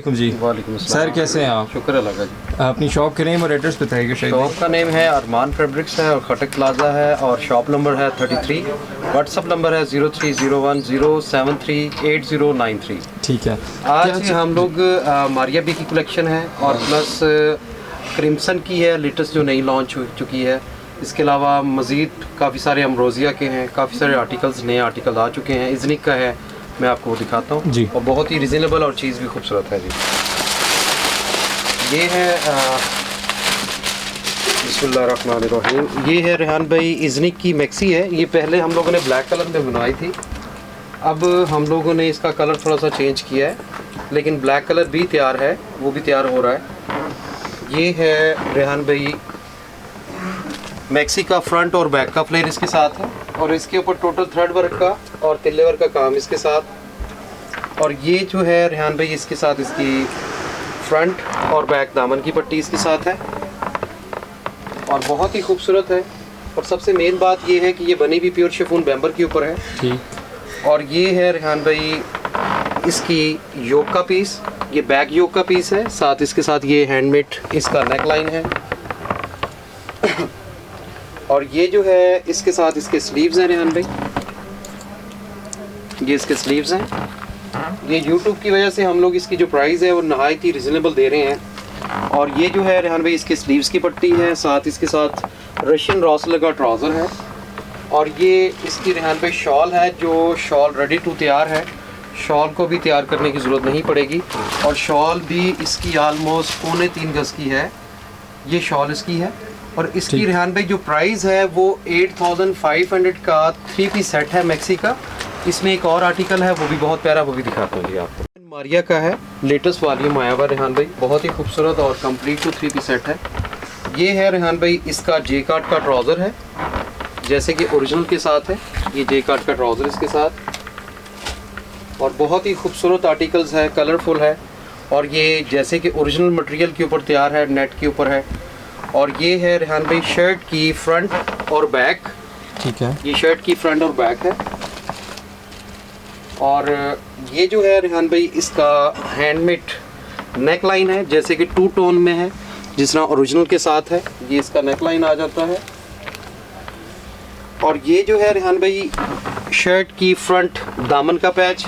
वालेकुम जी। वालेकुम सर कैसे हैं आप? शुक्र अल्लाह का जी। अपनी शॉप के नेम और एड्रेस बताइएगा। शॉप का नेम है अरमान फैब्रिक्स है और खटक प्लाजा है और शॉप नंबर है 33। व्हाट्सअप नंबर है 030107380093। ठीक है। आज हम लोग मारिया बी की कलेक्शन है और प्लस क्रिम्सन की है, लेटेस्ट जो नई लॉन्च हो चुकी है। इसके अलावा मज़ीद काफ़ी सारे अमरोज़िया के हैं, काफ़ी सारे आर्टिकल्स नए आर्टिकल आ चुके हैं। इज़निक का है, मैं आपको वो दिखाता हूँ जी। और बहुत ही रिजनेबल और चीज़ भी खूबसूरत है जी। ये है बिस्मिल्लाहिर्रहमानिर्रहीम, ये है रेहान भाई इज़निक की मैक्सी है। ये पहले हम लोगों ने ब्लैक कलर में बनवाई थी, अब हम लोगों ने इसका कलर थोड़ा सा चेंज किया है, लेकिन ब्लैक कलर भी तैयार है, वो भी तैयार हो रहा है। ये है रेहान भाई मैक्सी का फ्रंट और बैक का फ्लेयर इसके साथ है और इसके ऊपर टोटल थ्रेड वर्क का और तिल्ले वर्क का काम इसके साथ। और ये जो है रेहान भाई इसके साथ इसकी फ्रंट और बैक दामन की पट्टी इसके साथ है और बहुत ही खूबसूरत है। और सबसे मेन बात ये है कि ये बनी भी प्योर शिफॉन बैम्बर के ऊपर है। ठीक। और ये है रेहान भाई इसकी योक का पीस, ये बैक योक का पीस है, साथ इसके साथ ये हैंडमेड इसका नेक लाइन है। और ये जो है इसके साथ इसके स्लीव्स हैं रेहान भाई, ये इसके स्लीव्स हैं। ये YouTube की वजह से हम लोग इसकी जो प्राइस है वो नहायत ही रिजनेबल दे रहे हैं। और ये जो है रेहान भाई इसके स्लीव्स की पट्टी है, साथ इसके साथ रशियन रॉसलर का ट्राउज़र है। और ये इसकी रेहान भाई शॉल है, जो शॉल रेडी टू तैयार है, शॉल को भी तैयार करने की ज़रूरत नहीं पड़ेगी। और शॉल भी इसकी आलमोस्ट 3.25 गज़ की है, ये शॉल इसकी है। और इसकी रेहान भाई जो प्राइस है वो 8500 का 3 पीस सेट है मैक्सी का। इसमें एक और आर्टिकल है, वो भी बहुत प्यारा, वो भी दिखाता हूँ जी आपको। मारिया का है, लेटेस्ट वॉल्यूम आया हुआ रेहान भाई, बहुत ही खूबसूरत और कंप्लीट टू 3 पीस सेट है। ये है रेहान भाई इसका जे कार्ड का ट्राउज़र है, जैसे कि ओरिजिनल के साथ है। ये जे कार्ड का ट्राउज़र इसके साथ और बहुत ही खूबसूरत आर्टिकल्स है, कलरफुल है। और ये जैसे कि ओरिजिनल मटेरियल के ऊपर तैयार है, नेट के ऊपर है। और ये है रेहान भाई शर्ट की फ्रंट और बैक। ठीक है। ये शर्ट की फ्रंट और बैक है। और ये जो है रेहान भाई इसका हैंडमेड नेक लाइन है, जैसे कि 2 टोन में है, जिस तरह ओरिजिनल के साथ है। ये इसका नेक लाइन आ जाता है। और ये जो है रेहान भाई शर्ट की फ्रंट दामन का पैच।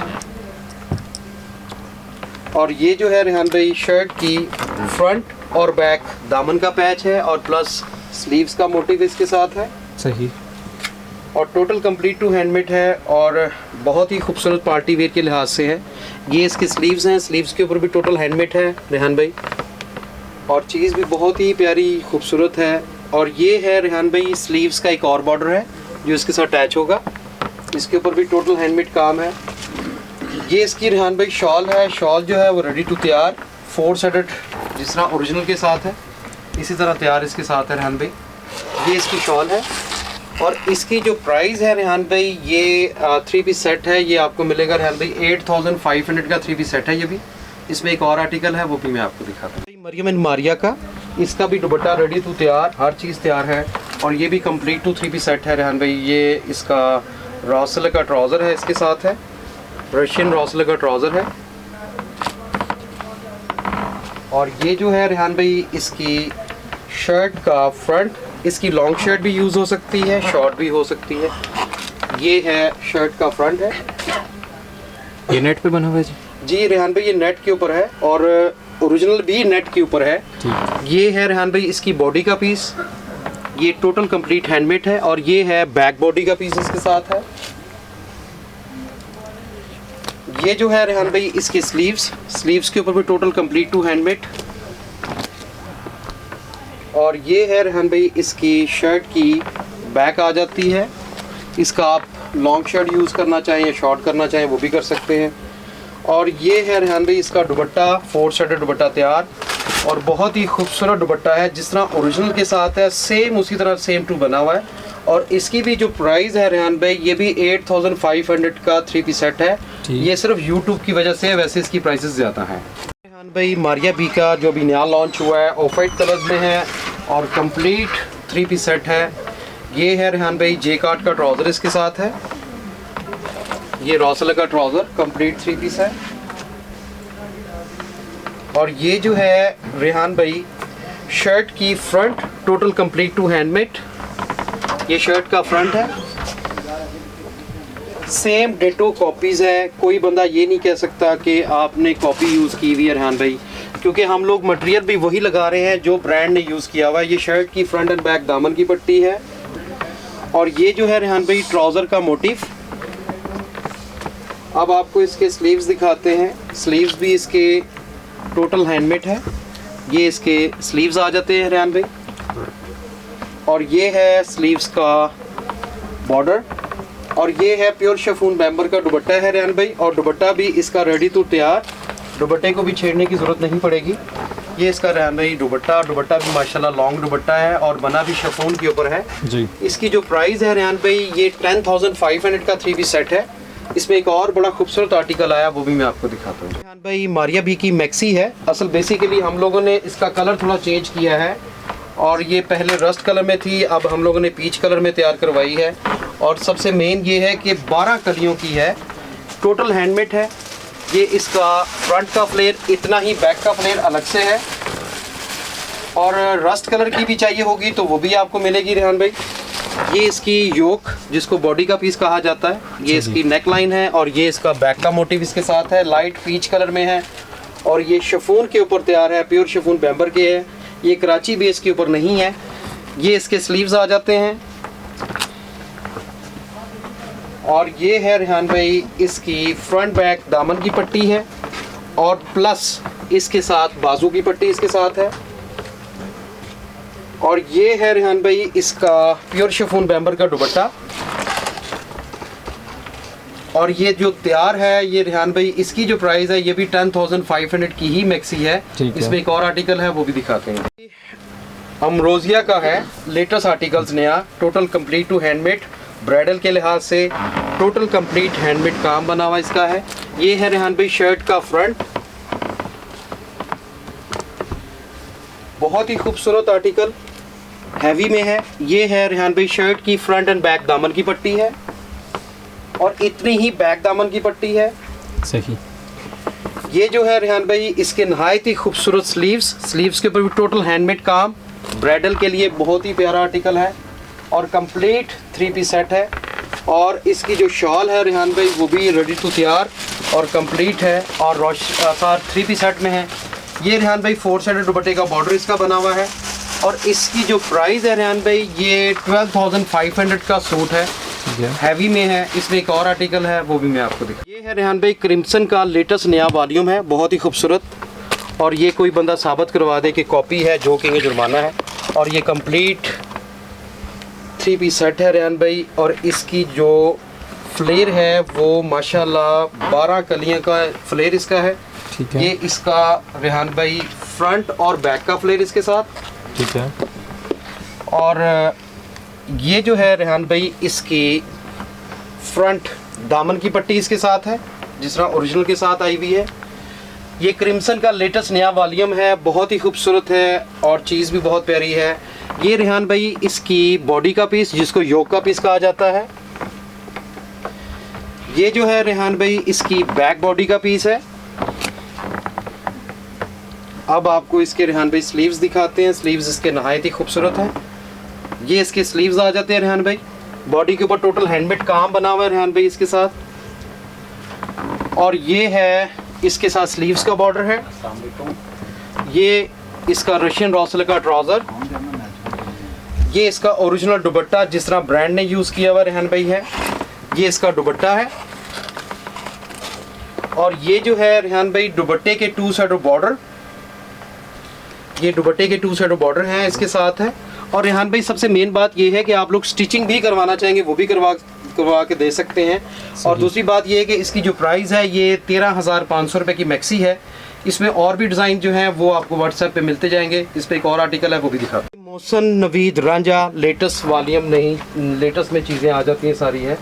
और ये जो है रेहान भाई शर्ट की फ्रंट और बैक दामन का पैच है और प्लस स्लीव्स का मोटिव इसके साथ है। सही। और टोटल कंप्लीट टू हैंडमेड है और बहुत ही खूबसूरत पार्टी वेयर के लिहाज से है। ये इसके स्लीव्स हैं, स्लीव्स के ऊपर भी टोटल हैंडमेड है रेहान भाई और चीज़ भी बहुत ही प्यारी खूबसूरत है। और ये है रेहान भाई स्लीव्स का एक और बॉर्डर है जो इसके साथ अटैच होगा, इसके ऊपर भी टोटल हैंडमेड काम है। ये इसकी रेहान भाई शॉल है, शॉल जो है वो रेडी टू तैयार 4 सेटेड, जिस तरह ओरिजिनल के साथ है इसी तरह तैयार इसके साथ है रेहान भाई। ये इसकी शॉल है और इसकी जो प्राइस है रेहान भाई, ये 3 पीस सेट है। ये आपको मिलेगा रेहान भाई 8500 का 3 पीस सेट है। ये भी इसमें एक और आर्टिकल है, वो भी मैं आपको दिखाता हूँ। मरियम एंड मारिया का, इसका भी दुपट्टा रेडी टू तैयार, हर चीज़ तैयार है। और ये भी कंप्लीट टू 3 पीस सेट है रेहान भाई। ये इसका रॉसलर का ट्राउज़र है, इसके साथ है रशियन रॉसलर का ट्राउज़र है। और ये जो है रेहान भाई इसकी शर्ट का फ्रंट, इसकी लॉन्ग शर्ट भी यूज़ हो सकती है, शॉर्ट भी हो सकती है। ये है शर्ट का फ्रंट है, ये नेट पे बना हुआ है जी? जी रेहान भाई ये नेट के ऊपर है और ओरिजिनल भी नेट के ऊपर है। ये है रेहान भाई इसकी बॉडी का पीस, ये टोटल कंप्लीट हैंडमेड है। और ये है बैक बॉडी का पीस इसके साथ है। ये जो है रेहान भाई इसके स्लीव्स के ऊपर भी टोटल कंप्लीट टू हैंडमेड। और ये है रेहान भाई इसकी शर्ट की बैक आ जाती है। इसका आप लॉन्ग शर्ट यूज़ करना चाहें या शॉर्ट करना चाहें वो भी कर सकते हैं। और ये है रेहान भाई इसका दुपट्टा, 4 सेटेड दुपट्टा तैयार और बहुत ही खूबसूरत दुपट्टा है, जिस तरह ओरिजिनल के साथ है सेम उसी तरह सेम टू बना हुआ है। और इसकी भी जो प्राइस है रेहान भाई, ये भी 8500 का 3 पीस सेट है। ये सिर्फ YouTube की वजह से है, वैसे इसकी प्राइसेस ज़्यादा हैं। रेहान भाई मारिया बी का जो भी नया लॉन्च हुआ है ऑफ वाइट कलर में है और कंप्लीट 3 पीस सेट है। ये है रेहान भाई जे कार्ड का ट्राउज़र इसके साथ है, ये रॉसलर का ट्राउज़र कंप्लीट 3 पीस है। और ये जो है रेहान भाई शर्ट की front total complete to handmade, ये शर्ट का फ्रंट है, सेम डेटो कॉपीज है। कोई बंदा ये नहीं कह सकता कि आपने कॉपी यूज़ की हुई है रेहान भाई, क्योंकि हम लोग मटेरियल भी वही लगा रहे हैं जो ब्रांड ने यूज़ किया हुआ है। ये शर्ट की फ्रंट एंड बैक दामन की पट्टी है और ये जो है रेहान भाई ट्राउज़र का मोटिफ। अब आपको इसके स्लीव्स दिखाते हैं। स्लीव्स भी इसके टोटल हैंडमेड है। ये इसके स्लीव्स आ जाते हैं रेहान भाई, और ये है स्लीव्स का बॉर्डर, और ये है प्योर शिफॉन मेंबर का दुपट्टा है रेहान भाई, और दुपट्टा भी इसका रेडी टू तैयार, दुपट्टे को भी छेड़ने की ज़रूरत नहीं पड़ेगी। ये इसका रेहान भाई दुपट्टा भी माशाल्लाह लॉन्ग दुपट्टा है और बना भी शिफॉन के ऊपर है जी। इसकी जो प्राइस है रेहान भाई ये 10,500 का 3 पीस सेट है। इसमें एक और बड़ा खूबसूरत आर्टिकल आया, वो भी मैं आपको दिखाता हूँ। रेहान भाई मारिया भी की मैक्सी है। असल बेसिकली हम लोगों ने इसका कलर थोड़ा चेंज किया है, और ये पहले रस्ट कलर में थी, अब हम लोगों ने पीच कलर में तैयार करवाई है। और सबसे मेन ये है कि 12 कलियों की है, टोटल हैंडमेड है। ये इसका फ्रंट का फ्लेयर इतना ही, बैक का फ्लेयर अलग से है, और रस्ट कलर की भी चाहिए होगी तो वो भी आपको मिलेगी रेहान भाई। ये इसकी योक जिसको बॉडी का पीस कहा जाता है, ये इसकी नेक लाइन है, और ये इसका बैक का मोटिव इसके साथ है, लाइट पीच कलर में है, और ये शिफॉन के ऊपर तैयार है, प्योर शिफॉन मेंबर के है। ये कराची बेस के ऊपर नहीं है। ये इसके स्लीव्स आ जाते हैं, और ये है रेहान भाई इसकी फ्रंट बैक दामन की पट्टी है, और प्लस इसके साथ बाजू की पट्टी इसके साथ है, और ये है रेहान भाई इसका प्योर शिफॉन मेंबर का दुपट्टा। और ये जो तैयार है ये रेहान भाई इसकी जो प्राइस है ये भी 10,500 की ही मैक्सी है। इसमें एक और आर्टिकल है वो भी दिखाते हैं। अमरोजिया का है लेटेस्ट आर्टिकल्स नया, total complete to handmade, bridal के लिहाज से टोटल कंप्लीट हैंडमेड काम बना हुआ इसका है। ये है रेहान भाई शर्ट का फ्रंट, बहुत ही खूबसूरत आर्टिकल, हैवी में है। ये है रेहान भाई शर्ट की फ्रंट एंड बैक दामन की पट्टी है, और इतनी ही बैक दामन की पट्टी है। सही। ये जो है रेहान भाई इसके नहायत ही खूबसूरत स्लीव्स के ऊपर भी टोटल हैंडमेड काम, ब्राइडल के लिए बहुत ही प्यारा आर्टिकल है, और कंप्लीट 3 पीस सेट है। और इसकी जो शॉल है रेहान भाई वो भी रेडी टू तैयार और कंप्लीट है, और 3 पीस सेट में है। ये रेहान भाई 4 साइडेड दुपट्टे का बॉर्डर इसका बना हुआ है, और इसकी जो प्राइस है रेहान भाई ये 12,500 का सूट है, हैवी में है। इसमें एक और आर्टिकल है वो भी मैं आपको दिखा। ये है रेहान भाई क्रिम्सन का लेटेस्ट नया वॉल्यूम है, बहुत ही खूबसूरत, और ये कोई बंदा साबित करवा दे कि कॉपी है, जो कहेंगे जुर्माना है। और ये कंप्लीट 3 पीस सेट है रेहान भाई, और इसकी जो फ्लेयर है वो माशाल्लाह 12 कलियां का फ्लेयर इसका है। ठीक है। ये इसका रेहान भाई फ्रंट और बैक का फ्लेयर इसके साथ। ठीक है। और ये जो है रेहान भाई इसकी फ्रंट दामन की पट्टी इसके साथ है, जिस तरह ओरिजिनल के साथ आई हुई है। ये क्रिम्सन का लेटेस्ट नया वॉल्यूम है, बहुत ही खूबसूरत है, और चीज़ भी बहुत प्यारी है। ये रेहान भाई इसकी बॉडी का पीस जिसको योक का पीस कहा जाता है। ये जो है रेहान भाई इसकी बैक बॉडी का पीस है। अब आपको इसके रेहान भाई स्लीव्स दिखाते हैं। स्लीव्स इसके नहायत ही खूबसूरत हैं। ये इसके स्लीव्स आ जाते हैं रेहान भाई, बॉडी के ऊपर टोटल हैंडमेड काम बना हुआ है रेहान भाई इसके साथ, और ये है इसके साथ स्लीव्स का बॉर्डर है। ये इसका रशियन रॉसल का ट्राउज़र, ये इसका ओरिजिनल दुपट्टा जिस तरह ब्रांड ने यूज़ किया हुआ रेहान भाई है, ये इसका दुपट्टा है। और ये जो है रेहान भाई दुपट्टे के 2 साइड बॉर्डर, ये दुपट्टे के 2 साइड बॉर्डर हैं इसके साथ है। और रेहान भाई सबसे मेन बात ये है कि आप लोग स्टिचिंग भी करवाना चाहेंगे वो भी करवा के दे सकते हैं। और दूसरी बात ये है कि इसकी जो प्राइस है ये 13,500 रुपये की मैक्सी है। इसमें और भी डिज़ाइन जो हैं वो आपको व्हाट्सएप पे मिलते जाएंगे। इस पर एक और आर्टिकल है वो भी दिखा। मोहसन नवीद रांझा लेटेस्ट वॉल्यूम नहीं, लेटेस्ट में चीज़ें आ जाती हैं सारी है।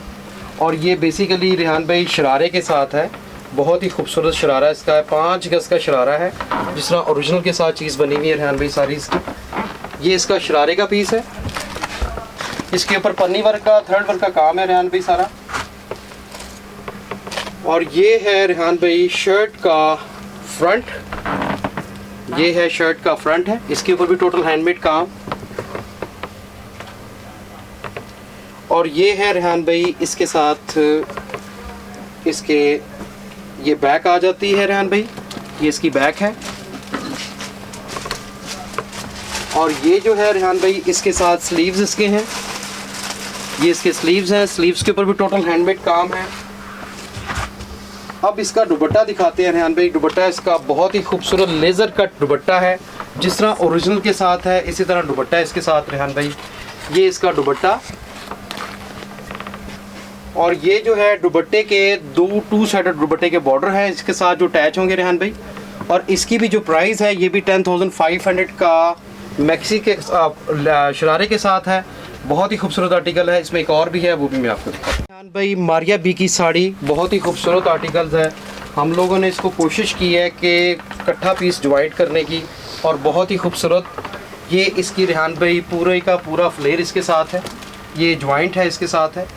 और ये बेसिकली रेहान भाई शरारे के साथ है, बहुत ही खूबसूरत शरारा इसका है, 5 गज का शरारा है, जिस तरह ओरिजिनल के साथ चीज़ बनी हुई है रेहान भाई सारी इसकी। ये इसका शरारे का पीस है, इसके ऊपर पन्नी वर्क का, थ्रेड वर्क का काम है रेहान भाई सारा। और ये है रेहान भाई शर्ट का फ्रंट, ये है शर्ट का फ्रंट है, इसके ऊपर भी टोटल हैंडमेड काम। और ये है रेहान भाई इसके साथ इसके ये बैक आ जाती है रेहान भाई, ये इसकी बैक है। और ये जो है रेहान भाई इसके साथ स्लीव्स इसके हैं, ये इसके स्लीव्स हैं, स्लीव्स के ऊपर भी टोटल हैंडमेड काम है। अब इसका दुपट्टा दिखाते हैं रेहान भाई। दुपट्टा इसका बहुत ही खूबसूरत लेज़र कट दुपट्टा है, जिस तरह ओरिजिनल के साथ है इसी तरह दुपट्टा इसके साथ रेहान भाई। ये इसका दुपट्टा, और ये जो है दुपट्टे के टू साइडेड दुपट्टे के बॉर्डर है इसके साथ जो अटैच होंगे रेहान भाई। और इसकी भी जो प्राइस है ये भी 10,500 का मैक्सी के शरारे के साथ है। बहुत ही खूबसूरत आर्टिकल है। इसमें एक और भी है, वो भी मैं आपको दिखाता हूँ। रेहान भाई मारिया बी की साड़ी बहुत ही खूबसूरत आर्टिकल्स है। हम लोगों ने इसको कोशिश की है कि इकट्ठा पीस डिवाइड करने की, और बहुत ही खूबसूरत ये इसकी रेहान भाई पूरे का पूरा फ्लेयर इसके साथ है। ये ज्वाइंट है इसके साथ है,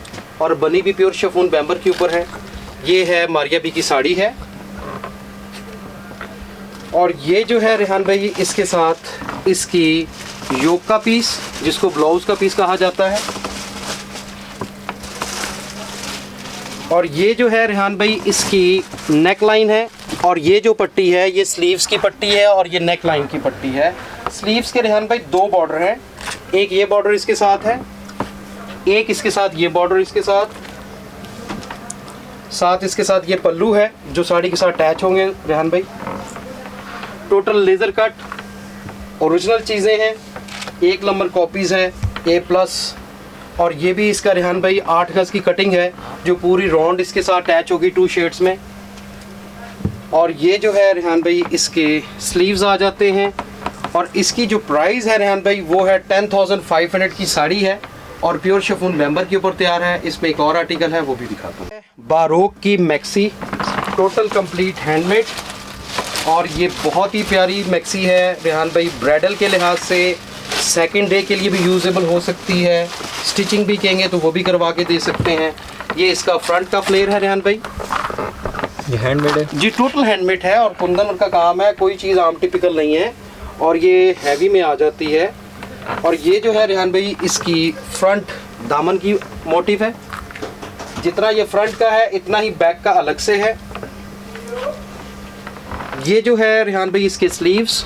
और बनी भी प्योर शिफॉन बैम्बर के ऊपर है। ये है मारिया बी की साड़ी है। और ये जो है रेहान भाई इसके साथ इसकी योक का पीस, जिसको ब्लाउज का पीस कहा जाता है। और ये जो है रेहान भाई इसकी नेक लाइन है, और ये जो पट्टी है ये स्लीव्स की पट्टी है, और ये नेक लाइन की पट्टी है। स्लीव्स के रेहान भाई दो बॉर्डर हैं, एक ये बॉर्डर इसके साथ है, एक इसके साथ ये बॉर्डर इसके साथ इसके साथ ये पल्लू है जो साड़ी के साथ अटैच होंगे रेहान भाई। टोटल लेज़र कट ओरिजिनल चीज़ें हैं, 1 नंबर कॉपीज़ हैं A+। और ये भी इसका रेहान भाई 8 गज की कटिंग है जो पूरी राउंड इसके साथ अटैच होगी 2 शेड्स में। और ये जो है रेहान भाई इसके स्लीव्स आ जाते हैं। और इसकी जो प्राइस है रेहान भाई वो है 10,500 की साड़ी है, और प्योर शिफॉन मेंबर के ऊपर तैयार है। इसमें एक और आर्टिकल है, वो भी दिखाता हूँ। बारोक की मैक्सी टोटल कंप्लीट हैंडमेड, और ये बहुत ही प्यारी मैक्सी है रेहान भाई। ब्राइडल के लिहाज से सेकंड डे के लिए भी यूजेबल हो सकती है, स्टिचिंग भी कहेंगे तो वो भी करवा के दे सकते हैं। ये इसका फ्रंट का फ्लेयर है रेहान भाई, ये हैंडमेड है जी, टोटल हैंडमेड है और कुंदन का काम है, कोई चीज़ आम टिपिकल नहीं है। और ये हैवी में आ जाती है। और ये जो है रेहान भाई इसकी फ्रंट दामन की मोटिव है, जितना ये फ्रंट का है इतना ही बैक का अलग से है। ये जो है रेहान भाई इसके स्लीव्स,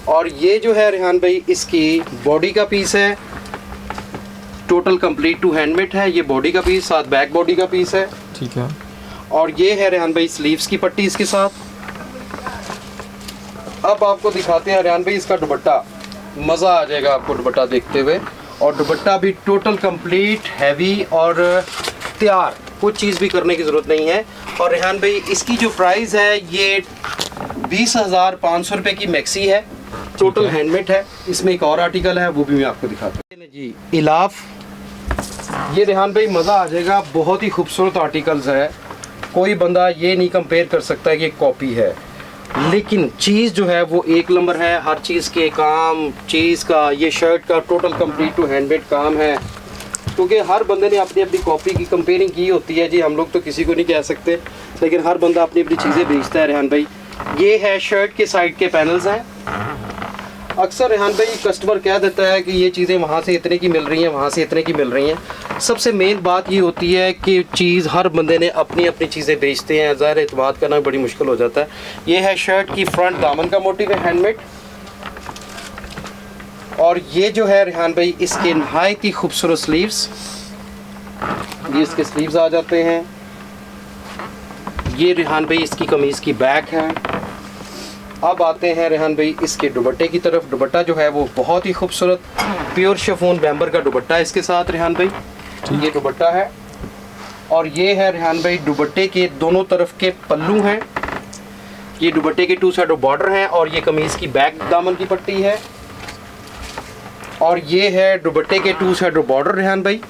और ये जो है रेहान भाई इसकी बॉडी का पीस है। टोटल कंप्लीट टू हैंडमेड है। ये बॉडी का पीस साथ बैक बॉडी का पीस है, ठीक है। और ये है रेहान भाई स्लीव्स की पट्टी इसके साथ। अब आपको दिखाते हैं रेहान भाई इसका दुपट्टा, मज़ा आ जाएगा आपको दुपट्टा देखते हुए। और दुपट्टा भी टोटल कंप्लीट हैवी और तैयार, कुछ चीज़ भी करने की ज़रूरत नहीं है। और रेहान भाई इसकी जो प्राइस है ये 20,500 रुपये की मैक्सी है, टोटल हैंडमेड है। इसमें एक और आर्टिकल है, वो भी मैं आपको दिखाता हूँ जी। इलाफ, ये रेहान भाई मज़ा आ जाएगा, बहुत ही खूबसूरत आर्टिकल्स है। कोई बंदा ये नहीं कंपेयर कर सकता है कि कॉपी है, लेकिन चीज़ जो है वो 1 नंबर है। हर चीज़ के काम, चीज़ का, ये शर्ट का टोटल कंप्लीट टू हैंडमेड काम है, क्योंकि हर बंदे ने अपनी अपनी कॉपी की कंपेयरिंग की होती है जी। हम लोग तो किसी को नहीं कह सकते, लेकिन हर बंदा अपनी अपनी चीज़ें बेचता है रेहान भाई। ये है शर्ट के साइड के पैनल्स हैं। अक्सर रेहान भाई कस्टमर कह देता है कि ये चीज़ें वहाँ से इतने की मिल रही हैं, वहाँ से इतने की मिल रही हैं। सबसे मेन बात ये होती है कि चीज़ हर बंदे ने अपनी अपनी चीज़ें बेचते हैं, ज़ाहिर एतमाद करना बड़ी मुश्किल हो जाता है। ये है शर्ट की फ्रंट दामन का मोटिव है हैंडमेड। और ये जो है रेहान भाई इसके नहायत ही खूबसूरत स्लीव्स, ये इसके स्लीव्स आ जाते हैं। ये रेहान भाई इसकी कमीज़ की बैक है। अब आते हैं रेहान भाई इसके दुपट्टे की तरफ। दुपट्टा जो है वो बहुत ही खूबसूरत प्योर शिफॉन बैम्बर का दुपट्टा है इसके साथ रेहान भाई। ये दुपट्टा है, और ये है रेहान भाई दुपट्टे के दोनों तरफ के पल्लू हैं। ये दुपट्टे के 2 साइड बॉर्डर हैं, और ये कमीज़ की बैक दामन की पट्टी है। और ये है दुपट्टे के 2 साइड बॉर्डर रेहान भाई,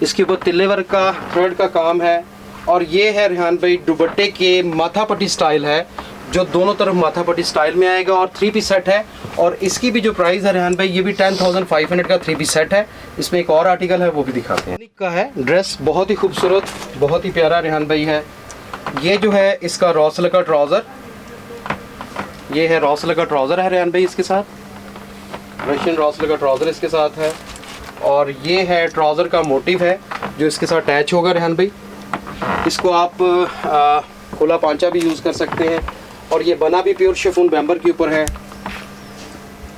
इसके ऊपर तिल्ले वर्क का थ्रेड का काम है। और ये है रेहान भाई दुपट्टे के माथा पट्टी स्टाइल है, जो दोनों तरफ माथा पट्टी स्टाइल में आएगा, और 3 पीस सेट है। और इसकी भी जो प्राइस है रेहान भाई ये भी 10,500 का 3 पीस सेट है। इसमें एक और आर्टिकल है, वो भी दिखाते हैं। का है ड्रेस, बहुत ही खूबसूरत, बहुत ही प्यारा रेहान भाई है। ये जो है इसका रॉसल का ट्राउज़र, ये है रॉसल का ट्राउज़र है रेहान भाई, इसके साथ रशियन रॉसल का ट्राउज़र इसके साथ है। और ये है ट्राउज़र का मोटिव है जो इसके साथ अटैच होगा रेहान भाई। इसको आप खुला पांचा भी यूज़ कर सकते हैं। और ये बना भी प्योर शिफॉन बैम्बर के ऊपर है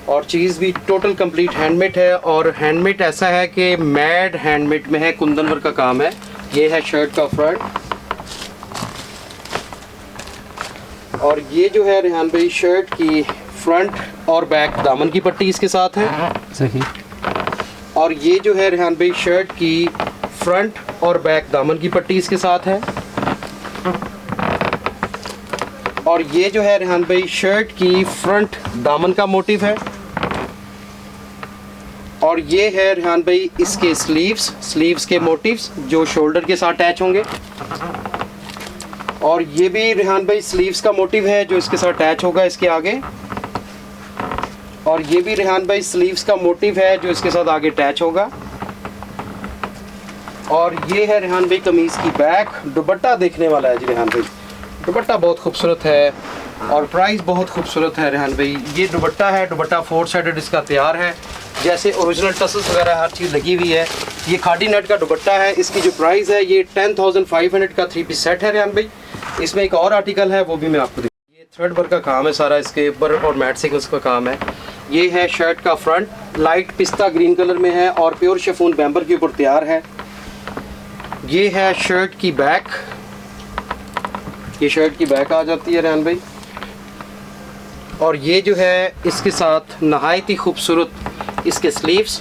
और चीज़ भी टोटल कंप्लीट हैंडमेड है। और हैंडमेड ऐसा है कि मैड हैंडमेड में है, कुंदन वर्क का काम है। ये है शर्ट का फ्रंट, और ये जो है रेहान भाई शर्ट की फ्रंट और बैक दामन की पट्टी इसके साथ है। सही। और ये जो है रेहान भाई शर्ट की फ्रंट और बैक दामन की पट्टी इसके साथ है। और ये जो है रेहान भाई शर्ट की फ्रंट दामन का मोटिव है। और ये है रेहान भाई इसके स्लीव्स के मोटिव्स जो शोल्डर के साथ अटैच होंगे। और ये भी रेहान भाई स्लीव्स का मोटिव है जो इसके साथ अटैच होगा इसके आगे। और ये भी रेहान भाई स्लीव्स का मोटिव है जो इसके साथ आगे अटैच होगा। और ये है रेहान भाई कमीज़ की बैक। दुपट्टा देखने वाला है जी रेहान भाई, दुपट्टा बहुत खूबसूरत है और प्राइस बहुत खूबसूरत है रेहान भाई। ये दुपट्टा है, दुपट्टा 4 साइडेड इसका तैयार है, जैसे ओरिजिनल टसल्स वगैरह हर चीज़ लगी हुई है। ये खादी नेट का दुपट्टा है। इसकी जो प्राइस है ये 10,500 का 3 पीस सेट है रेहान भाई। इसमें एक और आर्टिकल है वो भी मैं आपको दिखा। ये थ्रेड वर्क का काम है सारा इसके ऊपर और मैट सीक्वेंस का काम है। ये है शर्ट का फ्रंट, लाइट पिस्ता ग्रीन कलर में है और प्योर शिफॉन बैम्बर के ऊपर तैयार है। ये है शर्ट की बैक, ये शर्ट की बैक आ जाती है रेहान भाई। और ये जो है इसके साथ नहायत ही खूबसूरत इसके स्लीव्स।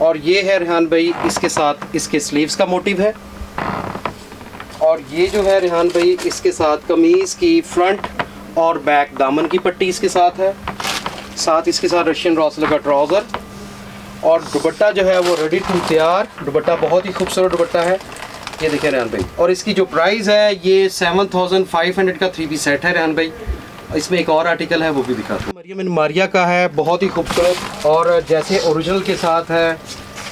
और ये है रेहान भाई इसके साथ इसके स्लीव्स का मोटिव है। और ये जो है रेहान भाई इसके साथ कमीज़ की फ्रंट और बैक दामन की पट्टी इसके साथ है। साथ इसके साथ रशियन रॉसल का ट्राउज़र और दुपट्टा जो है वो रेडी टू तैयार। दुपट्टा बहुत ही खूबसूरत दुपट्टा है, ये देखिए रेहान भाई। और इसकी जो प्राइस है ये 7,500 का 3 पीस सेट है रेहान भाई। इसमें एक और आर्टिकल है वो भी दिखाते हैं। मरियम मारिया का है, बहुत ही खूबसूरत और जैसे ओरिजिनल के साथ है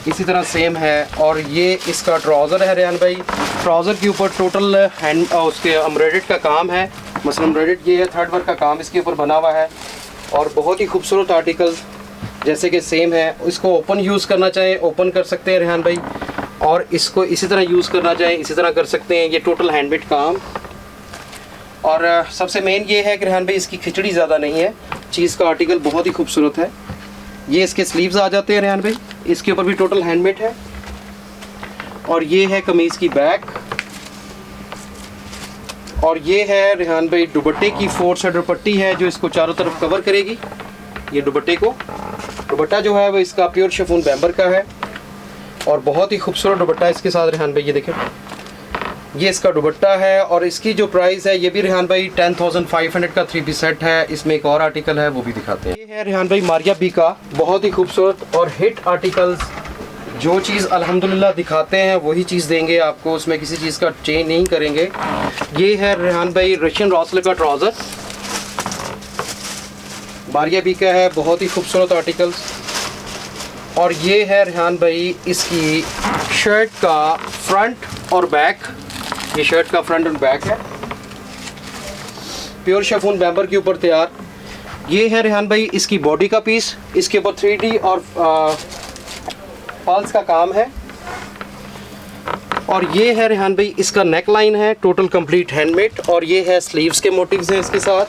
इसी तरह सेम है। और ये इसका ट्राउज़र है रेहान भाई। ट्राउज़र के ऊपर टोटल हैंड उसके एम्ब्रॉयडर्ड का काम है, मसलन एम्ब्रॉयडर्ड ये है, थर्ड वर्क का काम इसके ऊपर बना हुआ है। और बहुत ही खूबसूरत आर्टिकल जैसे कि सेम है। इसको ओपन यूज़ करना चाहें ओपन कर सकते हैं रेहान भाई, और इसको इसी तरह यूज़ करना चाहें इसी तरह कर सकते हैं। ये टोटल हैंडमेड काम। और सबसे मेन ये है कि रेहान भाई इसकी खिचड़ी ज़्यादा नहीं है, चीज़ का आर्टिकल बहुत ही खूबसूरत है। ये इसके स्लीव्स आ जाते हैं रेहान भाई, इसके ऊपर भी टोटल हैंडमेड है। और ये है कमीज़ की बैक। और ये है रेहान भाई दुपट्टे की 4 साइडेड पट्टी है जो इसको चारों तरफ कवर करेगी। ये दुपट्टे को, दुपट्टा जो है वो इसका प्योर शिफॉन बैम्बर का है और बहुत ही खूबसूरत दुपट्टा इसके साथ रेहान भाई। ये देखें, ये इसका दुपट्टा है। और इसकी जो प्राइस है ये भी रेहान भाई 10,500 का 3 पीस सेट है। इसमें एक और आर्टिकल है वो भी दिखाते हैं। ये है रेहान भाई मारिया बी का बहुत ही खूबसूरत और हिट आर्टिकल्स। जो चीज़ अल्हम्दुलिल्लाह दिखाते हैं वही चीज़ देंगे आपको, उसमें किसी चीज़ का चेंज नहीं करेंगे। ये है रेहान भाई रशियन रॉसल का ट्राउज़र, मारिया बी का है, बहुत ही खूबसूरत आर्टिकल्स। और ये है रेहान भाई इसकी शर्ट का फ्रंट और बैक। ये शर्ट का फ्रंट और बैक है, प्योर शिफॉन बैम्बर के ऊपर तैयार। ये है रेहान भाई इसकी बॉडी का पीस, इसके ऊपर 3D और पल्स का काम है। और ये है रेहान भाई इसका नेक लाइन है, टोटल कंप्लीट हैंडमेड। और ये है स्लीव्स के मोटिव्स हैं इसके साथ।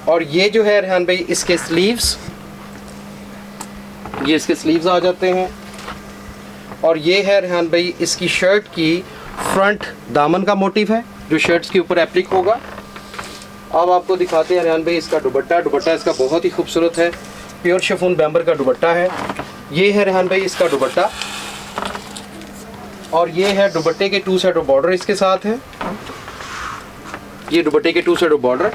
और ये जो है रेहान भाई इसके स्लीव्स, ये इसके स्लीव्स आ जाते हैं। और ये है रेहान भाई इसकी शर्ट की फ्रंट दामन का मोटिव है जो शर्ट्स के ऊपर एप्लिक होगा। अब आपको दिखाते हैं रेहान भाई इसका दुपट्टा। दुपट्टा इसका बहुत ही खूबसूरत है, प्योर शिफॉन बैम्बर का दुपट्टा है। ये है रेहान भाई इसका दुपट्टा। और ये है दुपट्टे के 2 साइड बॉर्डर इसके साथ है। ये दुपट्टे के 2 साइड बॉर्डर।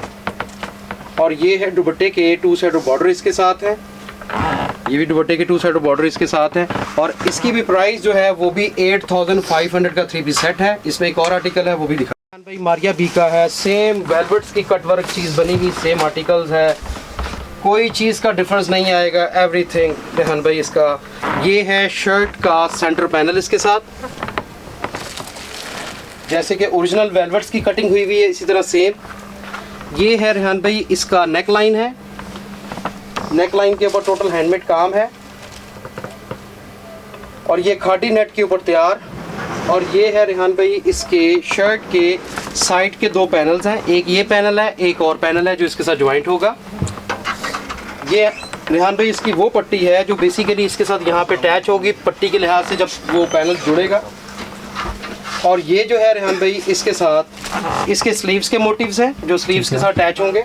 और ये है दुपट्टे के 2 साइड बॉर्डर इसके साथ है। ये भी दुपट्टे के 2 साइड बॉर्डर इसके साथ है। और इसकी भी प्राइस जो है वो भी 8,500 का 3 पीस सेट है। इसमें एक और आर्टिकल है वो भी दिखा भाई मारिया बी का है। सेम वेलवेट्स की कट वर्क चीज़ बनी हुई, सेम आर्टिकल्स है, कोई चीज़ का डिफरेंस नहीं आएगा। एवरीथिंग रेहान भाई इसका। ये है शर्ट का सेंटर पैनल इसके साथ। जैसे कि ओरिजिनल वेलवेट्स की कटिंग हुई हुई है, इसी तरह सेम। ये है रेहान भाई इसका नेक लाइन है, नेक लाइन के ऊपर टोटल हैंडमेड काम है, और ये खादी नेट के ऊपर तैयार। और ये है रेहान भाई इसके शर्ट के साइड के दो पैनल्स हैं, एक ये पैनल है, एक और पैनल है जो इसके साथ ज्वाइंट होगा। ये रेहान भाई इसकी वो पट्टी है जो बेसिकली इसके साथ यहाँ पे अटैच होगी पट्टी के लिहाज से जब वो पैनल जुड़ेगा। और ये जो है रेहान भाई इसके साथ इसके स्लीव्स के मोटिव्स हैं जो स्लीव्स के साथ अटैच होंगे,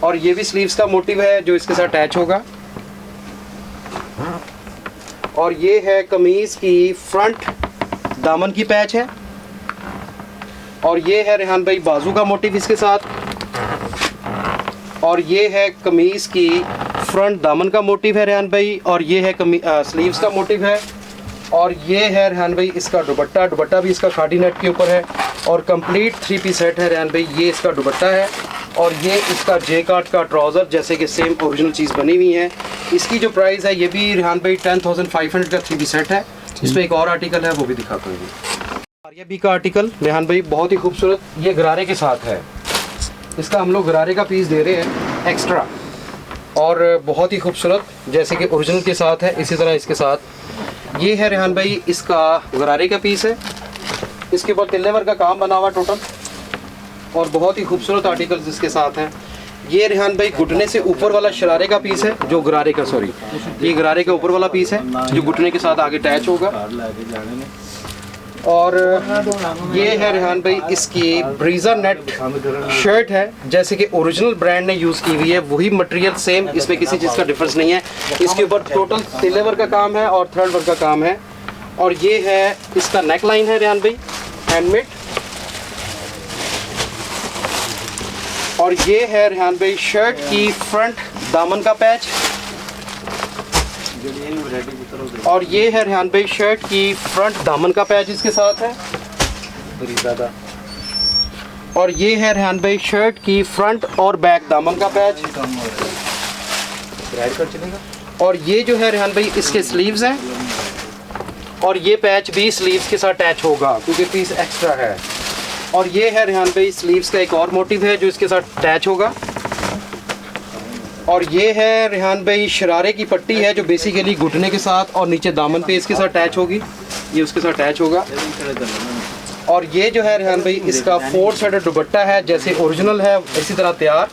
और ये भी स्लीव्स का मोटिव है जो इसके साथ अटैच होगा। और ये है कमीज की फ्रंट दामन की पैच है, और ये है रेहान भाई बाजू का मोटिव इसके साथ, और ये है कमीज की फ्रंट दामन का मोटिव है रेहान भाई, और ये है स्लीव्स का मोटिव है। और ये है रेहान भाई इसका दुपट्टा, दुपट्टा भी इसका खादी नेट के ऊपर है, और कंप्लीट 3 पीस सेट है रेहान भाई। ये इसका दुपट्टा है, और ये इसका जे कार्ड का ट्राउज़र जैसे कि सेम ओरिजिनल चीज़ बनी हुई है। इसकी जो प्राइस है ये भी रेहान भाई 10,500 का 3 पीस सेट है। इसमें एक और आर्टिकल है वो भी दिखाता हूँ। आर्या बी का आर्टिकल रेहान भाई बहुत ही खूबसूरत, ये गरारे के साथ है, इसका हम लोग गरारे का पीस दे रहे हैं एक्स्ट्रा, और बहुत ही खूबसूरत जैसे कि ओरिजिनल के साथ है इसी तरह इसके साथ। ये है रेहान भाई इसका गरारे का पीस है, इसके ऊपर तिल्ले वर्क का काम बना हुआ टोटल, और बहुत ही खूबसूरत आर्टिकल्स इसके साथ हैं। ये रेहान भाई घुटने से ऊपर वाला शरारे का पीस है जो गरारे का ये गरारे का ऊपर वाला पीस है जो घुटने के साथ आगे अटैच होगा। और ये है रेहान भाई इसकी ब्रीजा नेट शर्ट है जैसे कि ओरिजिनल ब्रांड ने यूज़ की हुई है, वही मटेरियल सेम, इसमें किसी चीज़ का डिफरेंस नहीं है। इसके ऊपर टोटल तिल्ले वर्क का काम है और थ्रेड वर्क का काम है। और ये है इसका नेक लाइन है रेहान भाई हैंडमेड, और ये है रेहान भाई शर्ट की फ्रंट दामन का पैच, और ये है रेहान भाई शर्ट की फ्रंट दामन का पैच इसके साथ है, और ये है रेहान भाई शर्ट की फ्रंट और बैक दामन का पैच। और ये जो है रेहान भाई इसके स्लीव्स हैं, और ये पैच भी स्लीव्स के साथ अटैच होगा क्योंकि पीस एक्स्ट्रा है। और ये है रेहान भाई स्लीव्स का एक और मोटिव है जो इसके साथ अटैच होगा। और ये है रेहान भाई शरारे की पट्टी है जो बेसिकली घुटने के साथ और नीचे दामन पे इसके साथ अटैच होगी, ये उसके साथ अटैच होगा। और ये जो है रेहान भाई इसका 4 साइडेड दुपट्टा है जैसे ओरिजिनल है इसी तरह तैयार,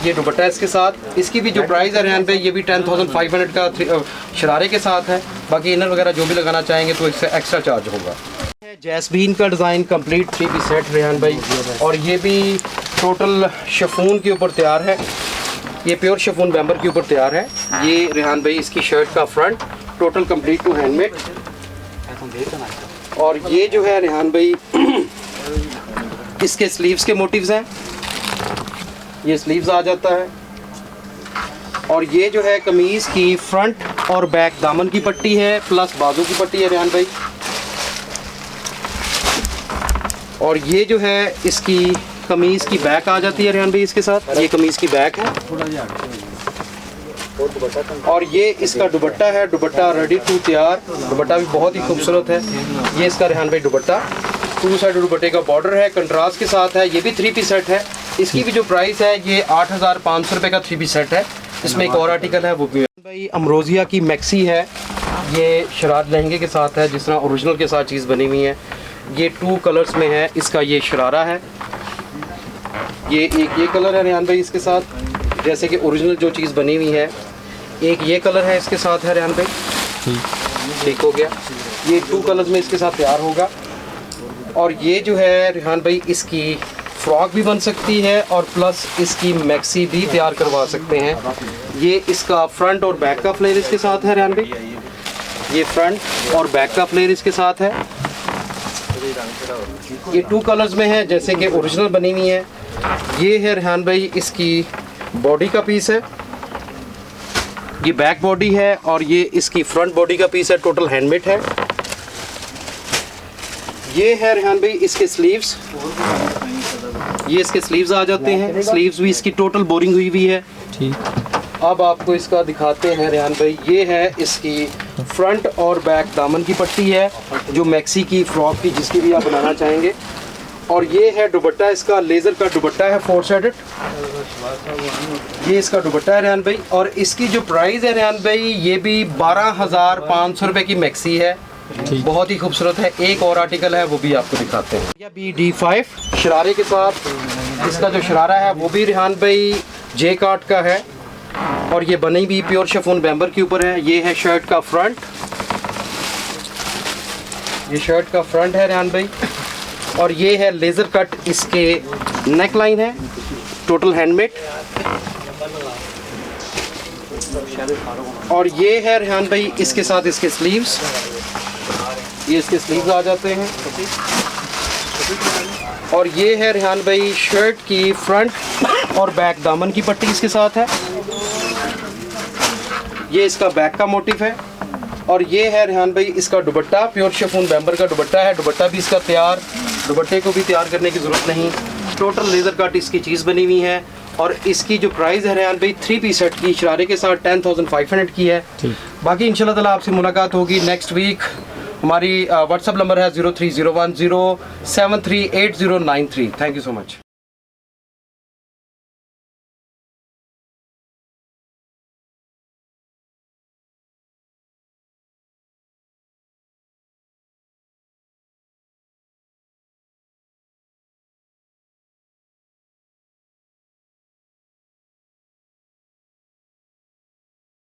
ये दुपट्टा इसके साथ। इसकी भी जो प्राइस है रेहान भाई ये भी 10,500 का शरारे के साथ है, बाकी इनर वगैरह जो भी लगाना चाहेंगे तो इससे एक्स्ट्रा चार्ज होगा। जैस्मीन का design complete 3 piece set Rehan भाई, और ये भी टोटल शिफॉन के ऊपर तैयार है, ये प्योर शिफॉन बैम्बर के ऊपर तैयार है। ये रेहान भाई इसकी शर्ट का front total complete to handmade. और ये जो है रेहान भाई इसके स्लीव्स के मोटिव्स हैं, ये स्लीव्स आ जाता है। और ये जो है कमीज़ की फ्रंट और बैक दामन की पट्टी है प्लस बाजू की पट्टी है रेहान भाई। और ये जो है इसकी कमीज़ की बैक आ जाती है रेहान भाई इसके साथ, ये कमीज़ की बैक है। और ये इसका दुपट्टा है, दुपट्टा रेडी टू तैयार, दुपट्टा भी बहुत ही खूबसूरत है। ये इसका रेहान भाई दुपट्टा 2 साइड दुपट्टे का बॉर्डर है, कंट्रास्ट के साथ है, ये भी 3 पीस सेट है। इसकी भी जो प्राइस है ये 8,500 रुपये का 3 पीस सेट है। इसमें एक और आर्टिकल है वो भी भाई अमरोजिया की मैक्सी है, ये शरारा लहंगे के साथ है जिस तरह ओरिजिनल के साथ चीज़ बनी हुई है। ये 2 कलर्स में है, इसका ये शरारा है, ये एक ये कलर है रेहान भाई इसके साथ जैसे कि ओरिजिनल जो चीज़ बनी हुई है, एक ये कलर है इसके साथ है रेहान भाई, ठीक हो गया। ये 2 कलर्स में इसके साथ तैयार होगा। और ये जो है रेहान भाई इसकी फ्रॉक भी बन सकती है और प्लस इसकी मैक्सी भी तैयार करवा सकते हैं। ये इसका फ्रंट और बैक का फ्लेयर इसके साथ है रेहान भाई, ये फ्रंट और बैक का फ्लेयर इसके साथ है। ये 2 कलर्स में है जैसे कि ओरिजिनल बनी हुई है। ये है रेहान भाई इसकी बॉडी का पीस है, ये बैक बॉडी है, और ये इसकी फ्रंट बॉडी का पीस है, टोटल हैंडमेड है। ये है रेहान भाई इसके स्लीव्स, ये इसके स्लीव्स आ जाते हैं, स्लीव्स भी इसकी टोटल बोरिंग हुई है। ठीक, अब आपको इसका दिखाते हैं रेहान भाई, ये है इसकी फ्रंट और बैक दामन की पट्टी है, जो मैक्सी की फ्रॉक की जिसकी भी आप बनाना चाहेंगे। और ये है दुपट्टा, इसका लेज़र का दुपट्टा है 4 साइडेड। ये इसका दुपट्टा है रेहान भाई, और इसकी जो प्राइस है रेहान भाई, ये भी 12,500 रुपये की मैक्सी है, बहुत ही खूबसूरत है। एक और आर्टिकल है वो भी आपको दिखाते हैं। यह भी D5 शरारे के साथ, इसका जो शरारा है वो भी रेहान भाई जे काट का है, और ये बनी भी प्योर शिफॉन बैम्बर के ऊपर है। ये है शर्ट का फ्रंट, ये शर्ट का फ्रंट है रेहान भाई, और ये है लेज़र कट इसके नेक लाइन है, टोटल हैंडमेड। और ये है रेहान भाई इसके साथ इसके स्लीव्स, ये इसके स्लीव्स आ जाते हैं। और ये है रेहान भाई शर्ट की फ्रंट और बैक दामन की पट्टी इसके साथ है। ये इसका बैक का मोटिव है। और ये है रेहान भाई इसका दुपट्टा, प्योर शिफॉन बैम्बर का दुपट्टा है। दुपट्टा भी इसका तैयार, दुपट्टे को भी तैयार करने की ज़रूरत नहीं, टोटल लेज़र कट इसकी चीज़ बनी हुई है। और इसकी जो प्राइस है रेहान भाई 3 पीस सेट की शरारे के साथ 10,500 की है। बाकी इंशाल्लाह ताला आपसे मुलाकात होगी नेक्स्ट वीक। हमारी व्हाट्सअप नंबर है 030107380993। Thank you so much.